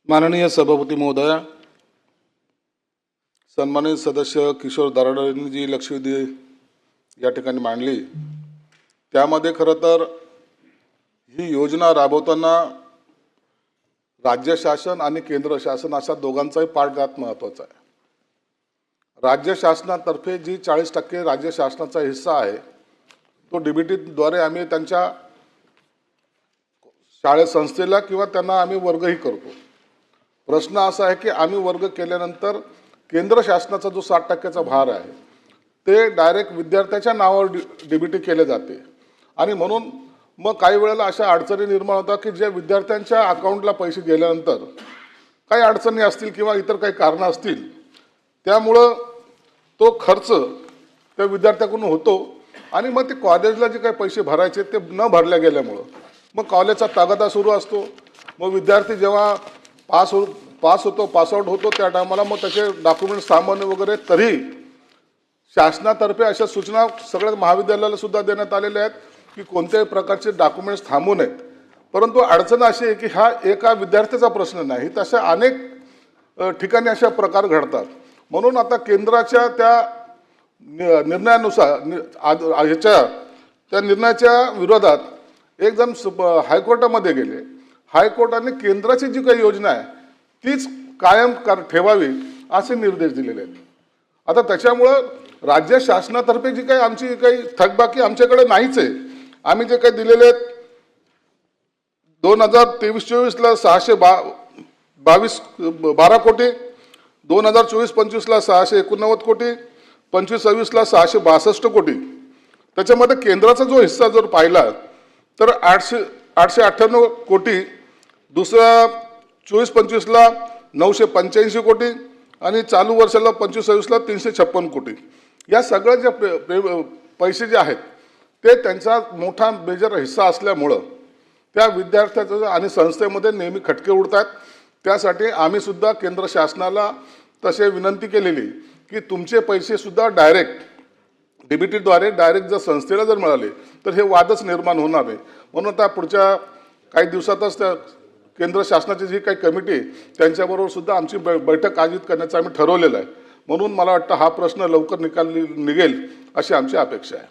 माननीय सभापती महोदय, सन्मानित सदस्य किशोर दराडे जी लक्षवेधी या ठिकाणी मांडली, त्यामध्ये खरं तर ही योजना राबवताना राज्य शासन आणि केंद्र शासन अशा दोघांचाही पाठघात महत्त्वाचा आहे। राज्य शासनातर्फे जी 40% राज्य शासनाचा हिस्सा आहे तो डीबीटीद्वारे आम्ही त्यांच्या शाळे संस्थेला किंवा त्यांना आम्ही वर्गही करतो। प्रश्न असा आहे की आम्ही वर्ग केल्यानंतर केंद्र शासनाचा जो 60% भार आहे ते डायरेक्ट विद्यार्थ्याच्या नावावर डीबीटी केले जाते आणि म्हणून मग काही वेळेला अशा अडचणी निर्माण होतात की जे विद्यार्थ्यांच्या अकाउंटला पैसे गेल्यानंतर काही अडचणी असतील किंवा इतर काही कारणं असतील त्यामुळं तो खर्च त्या विद्यार्थ्याकडून होतो आणि मग ते कॉलेजला जे काही पैसे भरायचे ते न भरल्या गेल्यामुळं मग कॉलेजचा तगादा सुरू असतो। मग विद्यार्थी जेव्हा पास होतो पासआउट होतो त्या टायमाला मग त्याचे डॉक्युमेंट्स थांबवणे वगैरे, तरी शासनातर्फे अशा सूचना सगळ्या महाविद्यालयाला सुद्धा देण्यात आलेल्या आहेत की कोणत्याही प्रकारचे डॉक्युमेंट्स थांबवू नयेत। परंतु अडचण अशी आहे की हा एका विद्यार्थ्याचा प्रश्न नाही, तशा अनेक ठिकाणी अशा प्रकार घडतात। म्हणून आता केंद्राच्या त्या निर्णयानुसार त्या निर्णयाच्या विरोधात एक जण हायकोर्टामध्ये गेले। हायकोर्टाने केंद्राची जी काही योजना आहे तीच कायम ठेवावी असे निर्देश दिलेले आहेत। आता त्याच्यामुळं राज्य शासनातर्फे जी काही आमची काही थकबाकी आमच्याकडे नाहीच आहे। आम्ही जे काही दिलेले आहेत 2023-24ला 612 कोटी, 2024-25ला 689 कोटी, 25-26ला 662 कोटी। त्याच्यामध्ये केंद्राचा जो हिस्सा जर पाहिला तर 898 कोटी, दुसरा 24-25ला 985 कोटी आणि चालू वर्षाला 25-26ला 356 कोटी। या सगळ्या जे पैसे जे आहेत ते त्यांचा मोठा मेजर हिस्सा असल्यामुळं त्या विद्यार्थ्याचं आणि संस्थेमध्ये नेहमी खटके उडतात। त्यासाठी आम्ही सुद्धा केंद्र शासनाला तसे विनंती केलेली की तुमचे पैसे सुद्धा डायरेक्ट डीबीटीद्वारे डायरेक्ट जर संस्थेला जर मिळाले तर हे वादच निर्माण होणार नाही। म्हणून आता पुढच्या काही दिवसातच त्या केंद्र शासनाची जी काही कमिटी आहे त्यांच्याबरोबर सुद्धा आमची बैठक आयोजित करण्याचं आम्ही ठरवलेलं आहे। म्हणून मला वाटतं हा प्रश्न लवकर निघेल अशी आमची अपेक्षा आहे।